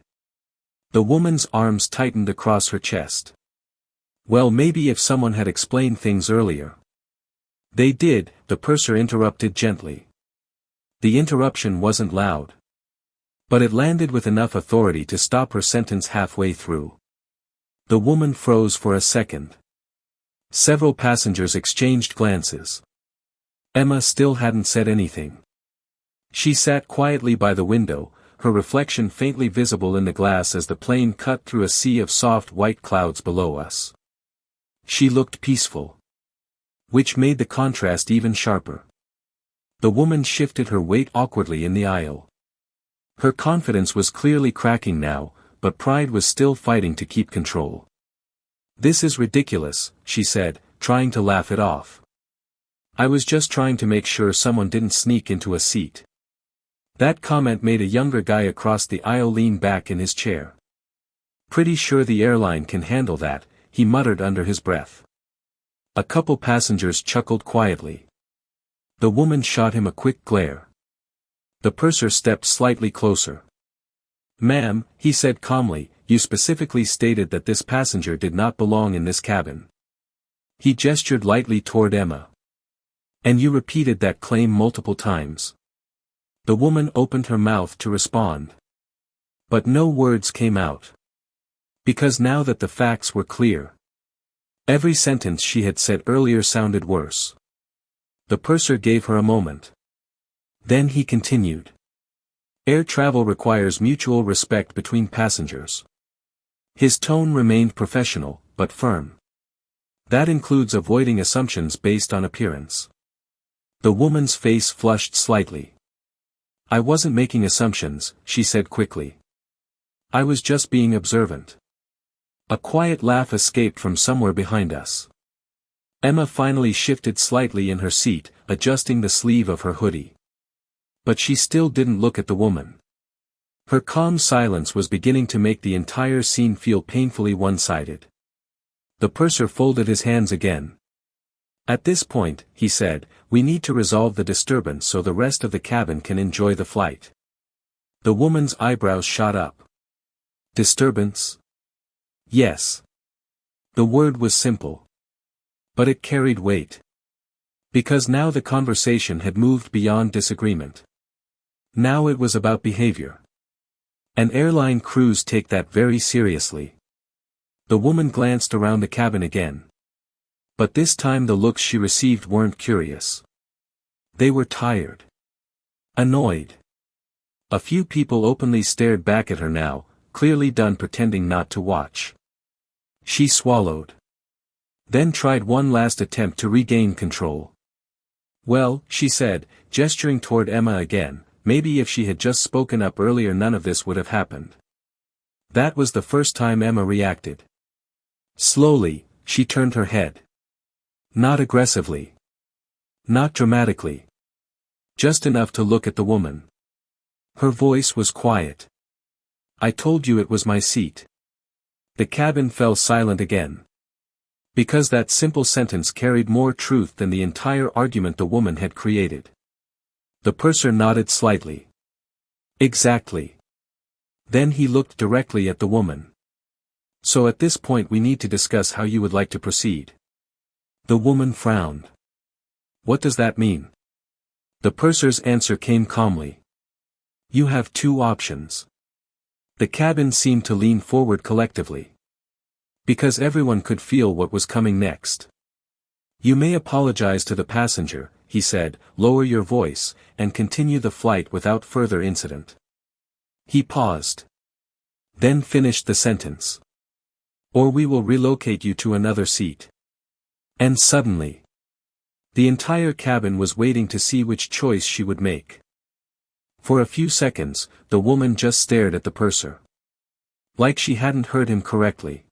The woman's arms tightened across her chest. Well, maybe if someone had explained things earlier. They did, the purser interrupted gently. The interruption wasn't loud. But it landed with enough authority to stop her sentence halfway through. The woman froze for a second. Several passengers exchanged glances. Emma still hadn't said anything. She sat quietly by the window, her reflection faintly visible in the glass as the plane cut through a sea of soft white clouds below us. She looked peaceful. Which made the contrast even sharper. The woman shifted her weight awkwardly in the aisle. Her confidence was clearly cracking now, but pride was still fighting to keep control. This is ridiculous, she said, trying to laugh it off. I was just trying to make sure someone didn't sneak into a seat. That comment made a younger guy across the aisle lean back in his chair. Pretty sure the airline can handle that, he muttered under his breath. A couple passengers chuckled quietly. The woman shot him a quick glare. The purser stepped slightly closer. Ma'am, he said calmly, you specifically stated that this passenger did not belong in this cabin. He gestured lightly toward Emma. And you repeated that claim multiple times. The woman opened her mouth to respond. But no words came out. Because now that the facts were clear. Every sentence she had said earlier sounded worse. The purser gave her a moment. Then he continued. Air travel requires mutual respect between passengers. His tone remained professional, but firm. That includes avoiding assumptions based on appearance. The woman's face flushed slightly. I wasn't making assumptions, she said quickly. I was just being observant. A quiet laugh escaped from somewhere behind us. Emma finally shifted slightly in her seat, adjusting the sleeve of her hoodie. But she still didn't look at the woman. Her calm silence was beginning to make the entire scene feel painfully one-sided. The purser folded his hands again. At this point, he said, we need to resolve the disturbance so the rest of the cabin can enjoy the flight. The woman's eyebrows shot up. Disturbance? Yes. The word was simple. But it carried weight. Because now the conversation had moved beyond disagreement. Now it was about behavior. And airline crews take that very seriously. The woman glanced around the cabin again. But this time the looks she received weren't curious. They were tired. Annoyed. A few people openly stared back at her now, clearly done pretending not to watch. She swallowed. Then tried one last attempt to regain control. Well, she said, gesturing toward Emma again, maybe if she had just spoken up earlier none of this would have happened. That was the first time Emma reacted. Slowly, she turned her head. Not aggressively. Not dramatically. Just enough to look at the woman. Her voice was quiet. I told you it was my seat. The cabin fell silent again. Because that simple sentence carried more truth than the entire argument the woman had created. The purser nodded slightly. Exactly. Then he looked directly at the woman. So at this point we need to discuss how you would like to proceed. The woman frowned. What does that mean? The purser's answer came calmly. You have two options. The cabin seemed to lean forward collectively. Because everyone could feel what was coming next. You may apologize to the passenger, he said, lower your voice, and continue the flight without further incident. He paused. Then finished the sentence. Or we will relocate you to another seat. And suddenly, the entire cabin was waiting to see which choice she would make. For a few seconds, the woman just stared at the purser. Like she hadn't heard him correctly.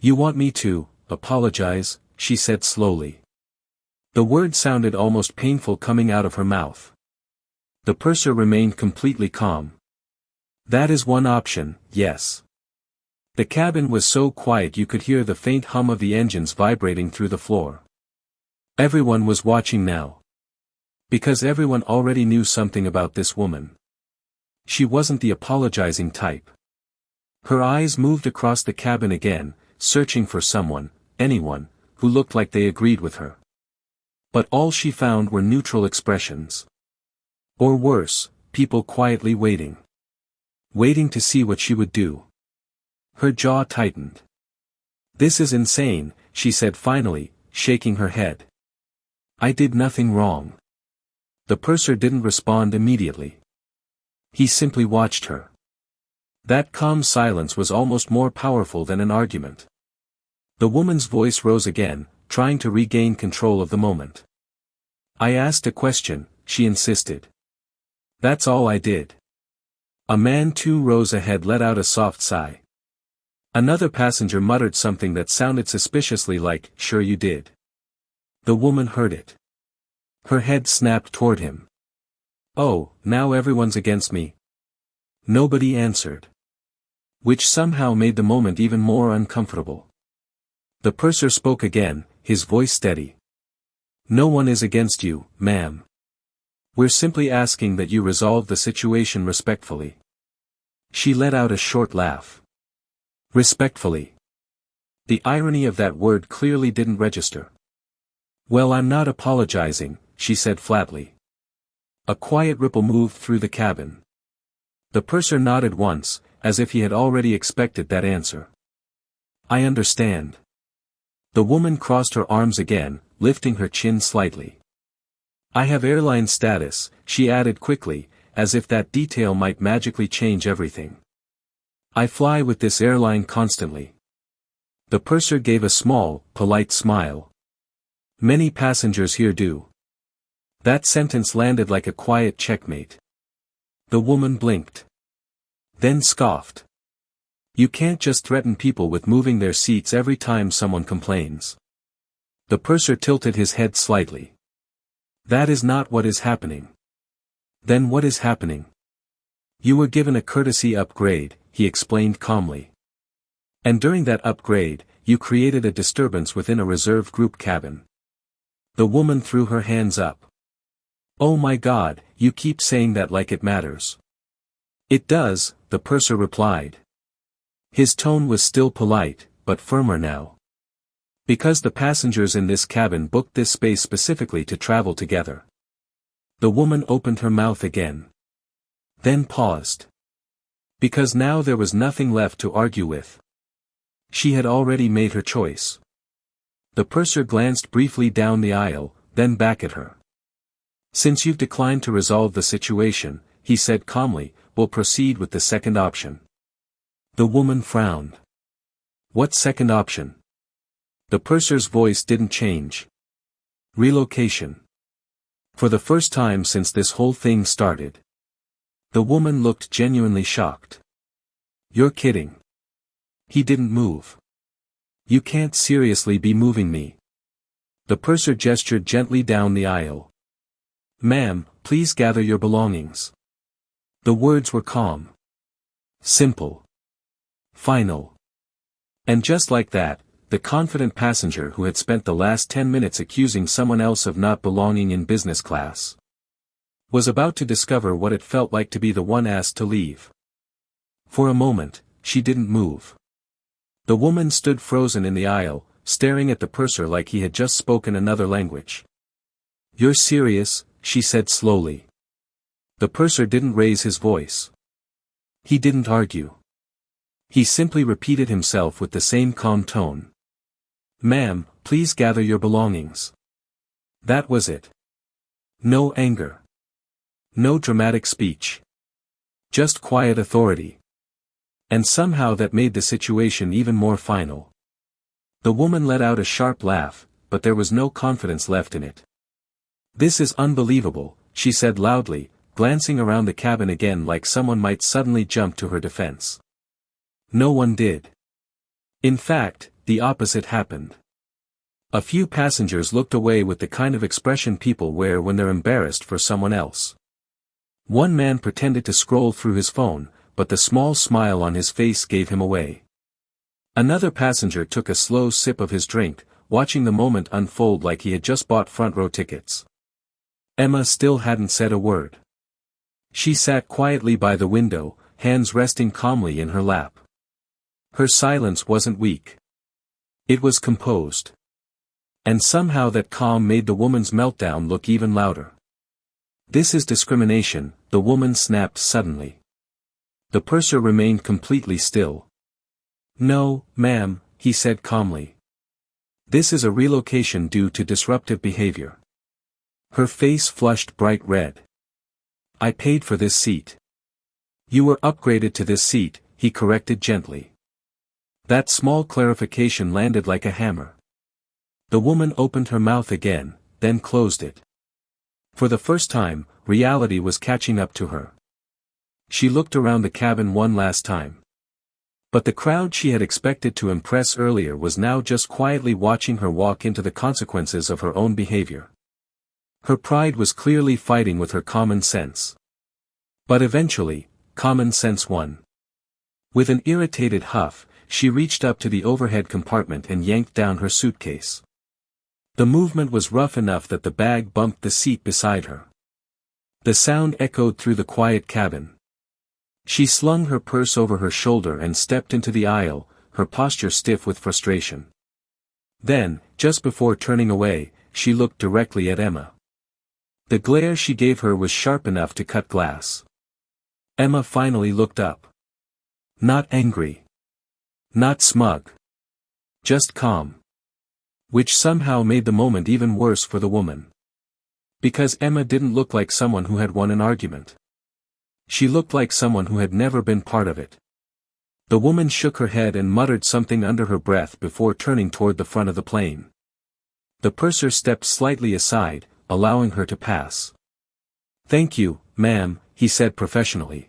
You want me to apologize, she said slowly. The word sounded almost painful coming out of her mouth. The purser remained completely calm. That is one option, yes. The cabin was so quiet you could hear the faint hum of the engines vibrating through the floor. Everyone was watching now. Because everyone already knew something about this woman. She wasn't the apologizing type. Her eyes moved across the cabin again, searching for someone, anyone, who looked like they agreed with her. But all she found were neutral expressions. Or worse, people quietly waiting. Waiting to see what she would do. Her jaw tightened. This is insane, she said finally, shaking her head. I did nothing wrong. The purser didn't respond immediately. He simply watched her. That calm silence was almost more powerful than an argument. The woman's voice rose again, trying to regain control of the moment. I asked a question, she insisted. That's all I did. A man 2 rows ahead let out a soft sigh. Another passenger muttered something that sounded suspiciously like, sure you did. The woman heard it. Her head snapped toward him. Oh, now everyone's against me. Nobody answered. Which somehow made the moment even more uncomfortable. The purser spoke again, his voice steady. No one is against you, ma'am. We're simply asking that you resolve the situation respectfully. She let out a short laugh. Respectfully. The irony of that word clearly didn't register. Well, I'm not apologizing, she said flatly. A quiet ripple moved through the cabin. The purser nodded once, as if he had already expected that answer. I understand. The woman crossed her arms again, lifting her chin slightly. I have airline status, she added quickly, as if that detail might magically change everything. I fly with this airline constantly. The purser gave a small, polite smile. Many passengers here do. That sentence landed like a quiet checkmate. The woman blinked. Then scoffed. You can't just threaten people with moving their seats every time someone complains. The purser tilted his head slightly. That is not what is happening. Then what is happening? You were given a courtesy upgrade, he explained calmly. And during that upgrade, you created a disturbance within a reserved group cabin. The woman threw her hands up. Oh my God, you keep saying that like it matters. It does, the purser replied. His tone was still polite, but firmer now. Because the passengers in this cabin booked this space specifically to travel together. The woman opened her mouth again. Then paused. Because now there was nothing left to argue with. She had already made her choice. The purser glanced briefly down the aisle, then back at her. Since you've declined to resolve the situation, he said calmly, we'll proceed with the second option. The woman frowned. What second option? The purser's voice didn't change. Relocation. For the first time since this whole thing started. The woman looked genuinely shocked. You're kidding. He didn't move. You can't seriously be moving me. The purser gestured gently down the aisle. Ma'am, please gather your belongings. The words were calm. Simple. Final. And just like that, the confident passenger who had spent the last 10 minutes accusing someone else of not belonging in business class was about to discover what it felt like to be the one asked to leave. For a moment, she didn't move. The woman stood frozen in the aisle, staring at the purser like he had just spoken another language. You're serious, she said slowly. The purser didn't raise his voice. He didn't argue. He simply repeated himself with the same calm tone. Ma'am, please gather your belongings. That was it. No anger. No dramatic speech. Just quiet authority. And somehow that made the situation even more final. The woman let out a sharp laugh, but there was no confidence left in it. This is unbelievable, she said loudly, glancing around the cabin again like someone might suddenly jump to her defense. No one did. In fact, the opposite happened. A few passengers looked away with the kind of expression people wear when they're embarrassed for someone else. One man pretended to scroll through his phone, but the small smile on his face gave him away. Another passenger took a slow sip of his drink, watching the moment unfold like he had just bought front row tickets. Emma still hadn't said a word. She sat quietly by the window, hands resting calmly in her lap. Her silence wasn't weak. It was composed. And somehow that calm made the woman's meltdown look even louder. This is discrimination, the woman snapped suddenly. The purser remained completely still. No, ma'am, he said calmly. This is a relocation due to disruptive behavior. Her face flushed bright red. I paid for this seat. You were upgraded to this seat, he corrected gently. That small clarification landed like a hammer. The woman opened her mouth again, then closed it. For the first time, reality was catching up to her. She looked around the cabin one last time. But the crowd she had expected to impress earlier was now just quietly watching her walk into the consequences of her own behavior. Her pride was clearly fighting with her common sense. But eventually, common sense won. With an irritated huff, she reached up to the overhead compartment and yanked down her suitcase. The movement was rough enough that the bag bumped the seat beside her. The sound echoed through the quiet cabin. She slung her purse over her shoulder and stepped into the aisle, her posture stiff with frustration. Then, just before turning away, she looked directly at Emma. The glare she gave her was sharp enough to cut glass. Emma finally looked up. Not angry. Not smug. Just calm. Which somehow made the moment even worse for the woman. Because Emma didn't look like someone who had won an argument. She looked like someone who had never been part of it. The woman shook her head and muttered something under her breath before turning toward the front of the plane. The purser stepped slightly aside, allowing her to pass. Thank you, ma'am, he said professionally.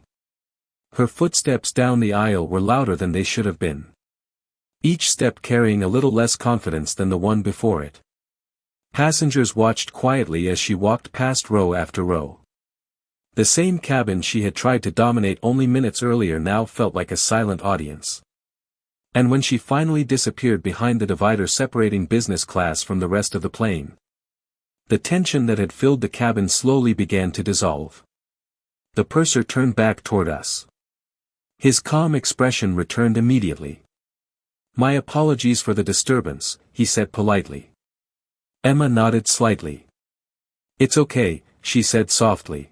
Her footsteps down the aisle were louder than they should have been. Each step carrying a little less confidence than the one before it. Passengers watched quietly as she walked past row after row. The same cabin she had tried to dominate only minutes earlier now felt like a silent audience. And when she finally disappeared behind the divider separating business class from the rest of the plane, the tension that had filled the cabin slowly began to dissolve. The purser turned back toward us. His calm expression returned immediately. "My apologies for the disturbance," he said politely. Emma nodded slightly. "It's okay," she said softly.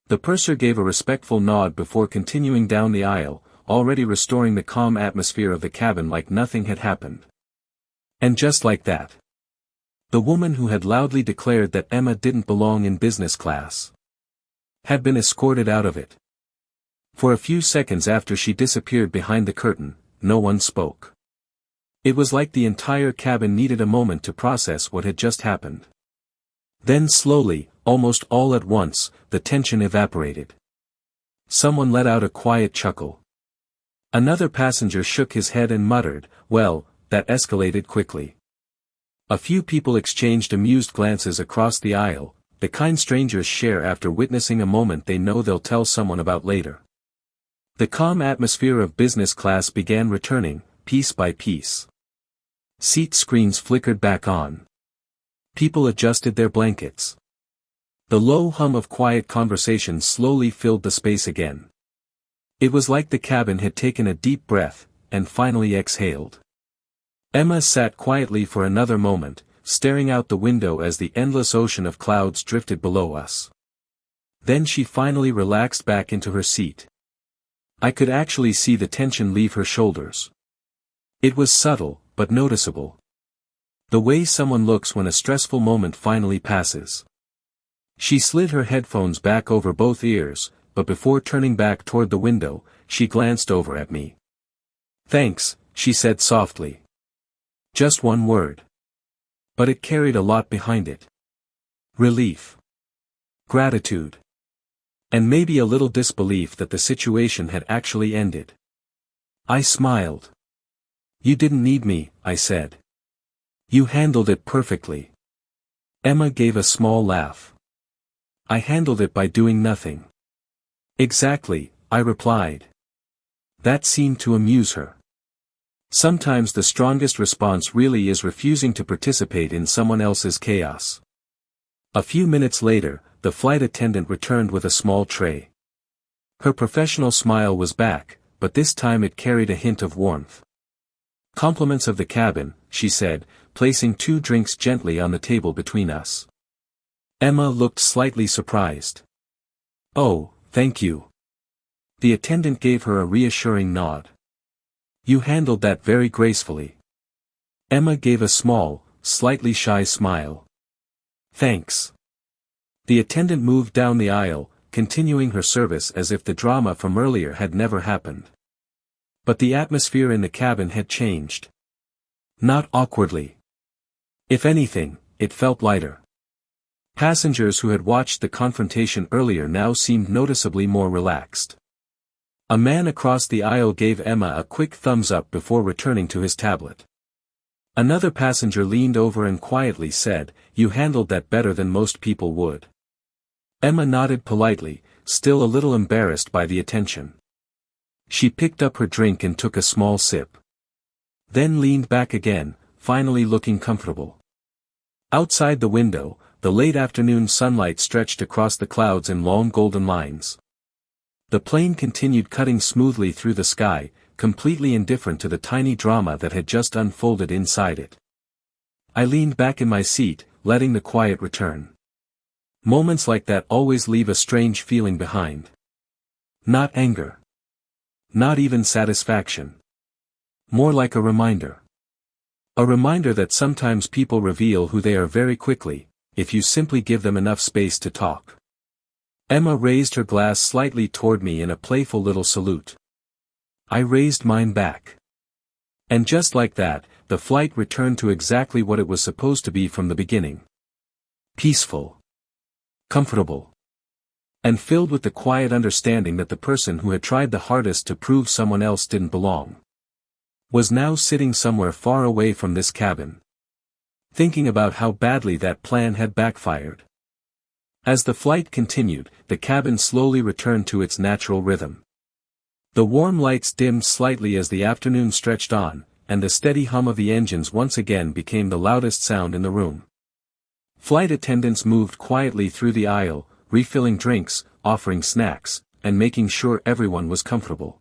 The purser gave a respectful nod before continuing down the aisle, already restoring the calm atmosphere of the cabin like nothing had happened. And just like that, the woman who had loudly declared that Emma didn't belong in business class had been escorted out of it. For a few seconds after she disappeared behind the curtain, no one spoke. It was like the entire cabin needed a moment to process what had just happened. Then slowly, almost all at once, the tension evaporated. Someone let out a quiet chuckle. Another passenger shook his head and muttered, "Well, that escalated quickly." A few people exchanged amused glances across the aisle, the kind strangers share after witnessing a moment they know they'll tell someone about later. The calm atmosphere of business class began returning, piece by piece. Seat screens flickered back on. People adjusted their blankets. The low hum of quiet conversation slowly filled the space again. It was like the cabin had taken a deep breath, and finally exhaled. Emma sat quietly for another moment, staring out the window as the endless ocean of clouds drifted below us. Then she finally relaxed back into her seat. I could actually see the tension leave her shoulders. It was subtle, but noticeable. The way someone looks when a stressful moment finally passes. She slid her headphones back over both ears, but before turning back toward the window, she glanced over at me. "Thanks," she said softly. Just one word. But it carried a lot behind it. Relief. Gratitude. And maybe a little disbelief that the situation had actually ended. I smiled. "You didn't need me," I said. "You handled it perfectly." Emma gave a small laugh. "I handled it by doing nothing." "Exactly," I replied. That seemed to amuse her. Sometimes the strongest response really is refusing to participate in someone else's chaos. A few minutes later, the flight attendant returned with a small tray. Her professional smile was back, but this time it carried a hint of warmth. "Compliments of the cabin," she said, placing 2 drinks gently on the table between us. Emma looked slightly surprised. "Oh, thank you." The attendant gave her a reassuring nod. "You handled that very gracefully." Emma gave a small, slightly shy smile. "Thanks." The attendant moved down the aisle, continuing her service as if the drama from earlier had never happened. But the atmosphere in the cabin had changed. Not awkwardly. If anything, it felt lighter. Passengers who had watched the confrontation earlier now seemed noticeably more relaxed. A man across the aisle gave Emma a quick thumbs up before returning to his tablet. Another passenger leaned over and quietly said, "You handled that better than most people would." Emma nodded politely, still a little embarrassed by the attention. She picked up her drink and took a small sip. Then leaned back again, finally looking comfortable. Outside the window, the late afternoon sunlight stretched across the clouds in long golden lines. The plane continued cutting smoothly through the sky, completely indifferent to the tiny drama that had just unfolded inside it. I leaned back in my seat, letting the quiet return. Moments like that always leave a strange feeling behind. Not anger. Not even satisfaction. More like a reminder. A reminder that sometimes people reveal who they are very quickly, if you simply give them enough space to talk. Emma raised her glass slightly toward me in a playful little salute. I raised mine back. And just like that, the flight returned to exactly what it was supposed to be from the beginning. Peaceful. Comfortable. And filled with the quiet understanding that the person who had tried the hardest to prove someone else didn't belong was now sitting somewhere far away from this cabin, thinking about how badly that plan had backfired. As the flight continued, the cabin slowly returned to its natural rhythm. The warm lights dimmed slightly as the afternoon stretched on, and the steady hum of the engines once again became the loudest sound in the room. Flight attendants moved quietly through the aisle, refilling drinks, offering snacks, and making sure everyone was comfortable.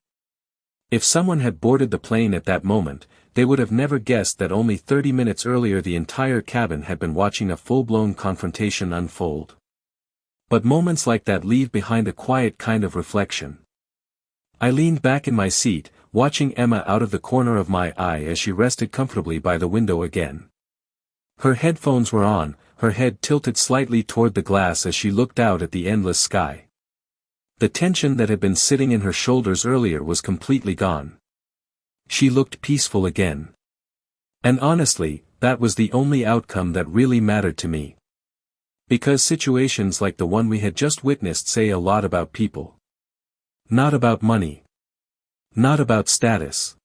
If someone had boarded the plane at that moment, they would have never guessed that only 30 minutes earlier the entire cabin had been watching a full-blown confrontation unfold. But moments like that leave behind a quiet kind of reflection. I leaned back in my seat, watching Emma out of the corner of my eye as she rested comfortably by the window again. Her headphones were on, her head tilted slightly toward the glass as she looked out at the endless sky. The tension that had been sitting in her shoulders earlier was completely gone. She looked peaceful again. And honestly, that was the only outcome that really mattered to me. Because situations like the one we had just witnessed say a lot about people. Not about money. Not about status.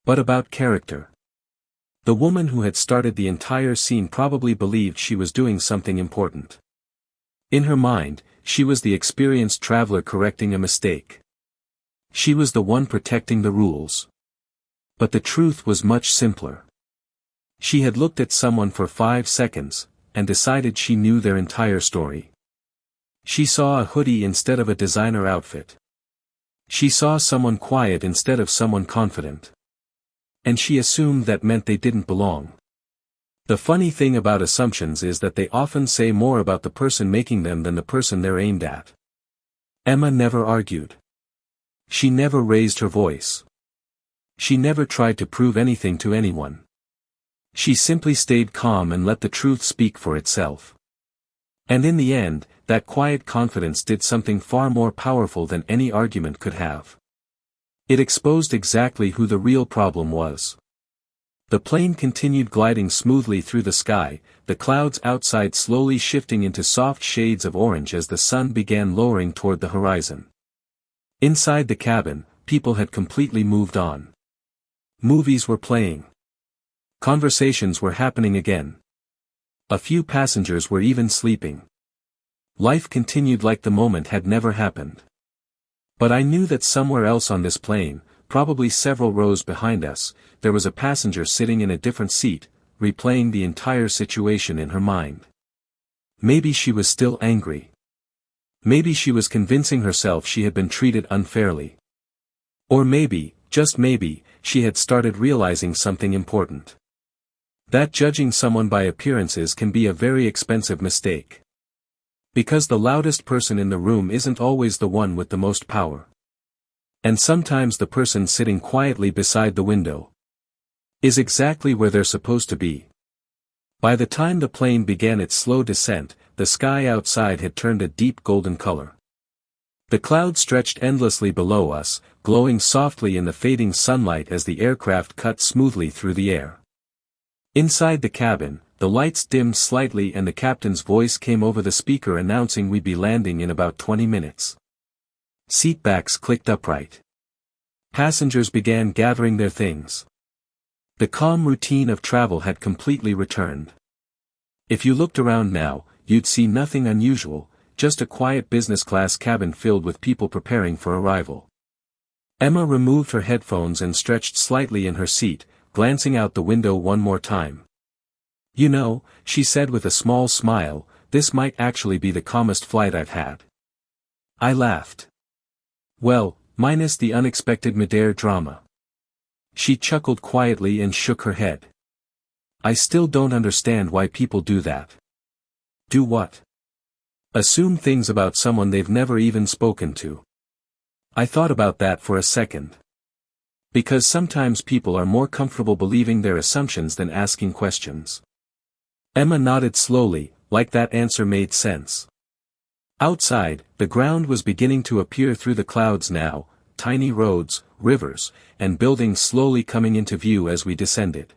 But about character. The woman who had started the entire scene probably believed she was doing something important. In her mind, she was the experienced traveler correcting a mistake. She was the one protecting the rules. But the truth was much simpler. She had looked at someone for 5 seconds, and decided she knew their entire story. She saw a hoodie instead of a designer outfit. She saw someone quiet instead of someone confident. And she assumed that meant they didn't belong. The funny thing about assumptions is that they often say more about the person making them than the person they're aimed at. Emma never argued. She never raised her voice. She never tried to prove anything to anyone. She simply stayed calm and let the truth speak for itself. And in the end, that quiet confidence did something far more powerful than any argument could have. It exposed exactly who the real problem was. The plane continued gliding smoothly through the sky, the clouds outside slowly shifting into soft shades of orange as the sun began lowering toward the horizon. Inside the cabin, people had completely moved on. Movies were playing. Conversations were happening again. A few passengers were even sleeping. Life continued like the moment had never happened. But I knew that somewhere else on this plane, probably several rows behind us, there was a passenger sitting in a different seat, replaying the entire situation in her mind. Maybe she was still angry. Maybe she was convincing herself she had been treated unfairly. Or maybe, just maybe, she had started realizing something important. That judging someone by appearances can be a very expensive mistake. Because the loudest person in the room isn't always the one with the most power. And sometimes the person sitting quietly beside the window is exactly where they're supposed to be. By the time the plane began its slow descent, the sky outside had turned a deep golden color. The clouds stretched endlessly below us, glowing softly in the fading sunlight as the aircraft cut smoothly through the air. Inside the cabin, the lights dimmed slightly and the captain's voice came over the speaker announcing we'd be landing in about 20 minutes. Seatbacks clicked upright. Passengers began gathering their things. The calm routine of travel had completely returned. If you looked around now, you'd see nothing unusual, just a quiet business-class cabin filled with people preparing for arrival. Emma removed her headphones and stretched slightly in her seat, glancing out the window one more time. You know, she said with a small smile, this might actually be the calmest flight I've had. I laughed. Well, minus the unexpected mid-air drama. She chuckled quietly and shook her head. I still don't understand why people do that. Do what? Assume things about someone they've never even spoken to. I thought about that for a second. Because sometimes people are more comfortable believing their assumptions than asking questions. Emma nodded slowly, like that answer made sense. Outside, the ground was beginning to appear through the clouds now, tiny roads, rivers, and buildings slowly coming into view as we descended.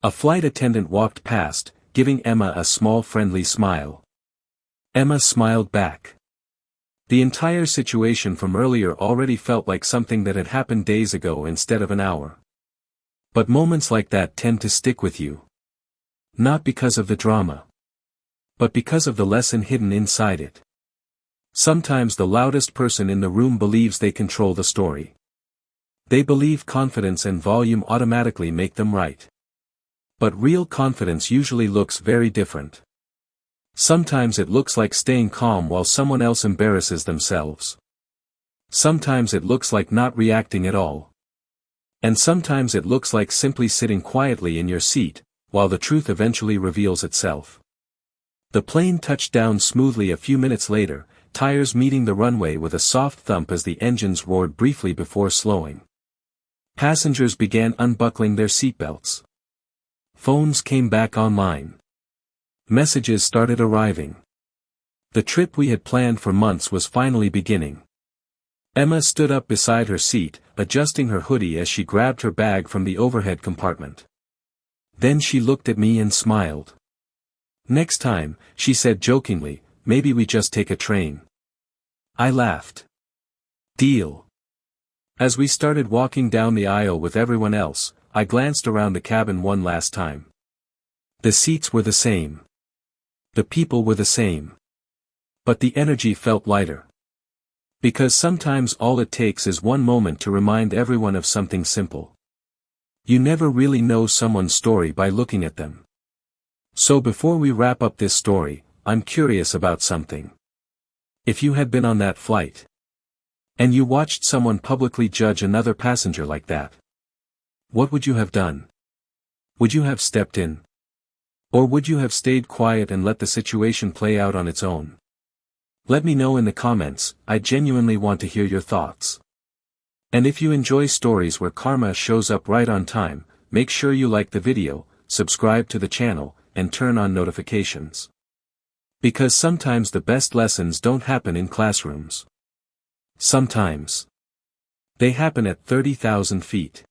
A flight attendant walked past, giving Emma a small friendly smile. Emma smiled back. The entire situation from earlier already felt like something that had happened days ago instead of an hour. But moments like that tend to stick with you. Not because of the drama. but because of the lesson hidden inside it. Sometimes the loudest person in the room believes they control the story. They believe confidence and volume automatically make them right. But real confidence usually looks very different. Sometimes it looks like staying calm while someone else embarrasses themselves. Sometimes it looks like not reacting at all. And sometimes it looks like simply sitting quietly in your seat, while the truth eventually reveals itself. The plane touched down smoothly a few minutes later, tires meeting the runway with a soft thump as the engines roared briefly before slowing. Passengers began unbuckling their seatbelts. Phones came back online. Messages started arriving. The trip we had planned for months was finally beginning. Emma stood up beside her seat, adjusting her hoodie as she grabbed her bag from the overhead compartment. Then she looked at me and smiled. "Next time," she said jokingly, "maybe we just take a train." I laughed. "Deal." As we started walking down the aisle with everyone else, I glanced around the cabin one last time. The seats were the same. The people were the same. But the energy felt lighter. Because sometimes all it takes is one moment to remind everyone of something simple. You never really know someone's story by looking at them. So before we wrap up this story, I'm curious about something. If you had been on that flight, and you watched someone publicly judge another passenger like that, what would you have done? Would you have stepped in? Or would you have stayed quiet and let the situation play out on its own? Let me know in the comments, I genuinely want to hear your thoughts. And if you enjoy stories where karma shows up right on time, make sure you like the video, subscribe to the channel, and turn on notifications. Because sometimes the best lessons don't happen in classrooms. Sometimes they happen at 30,000 feet.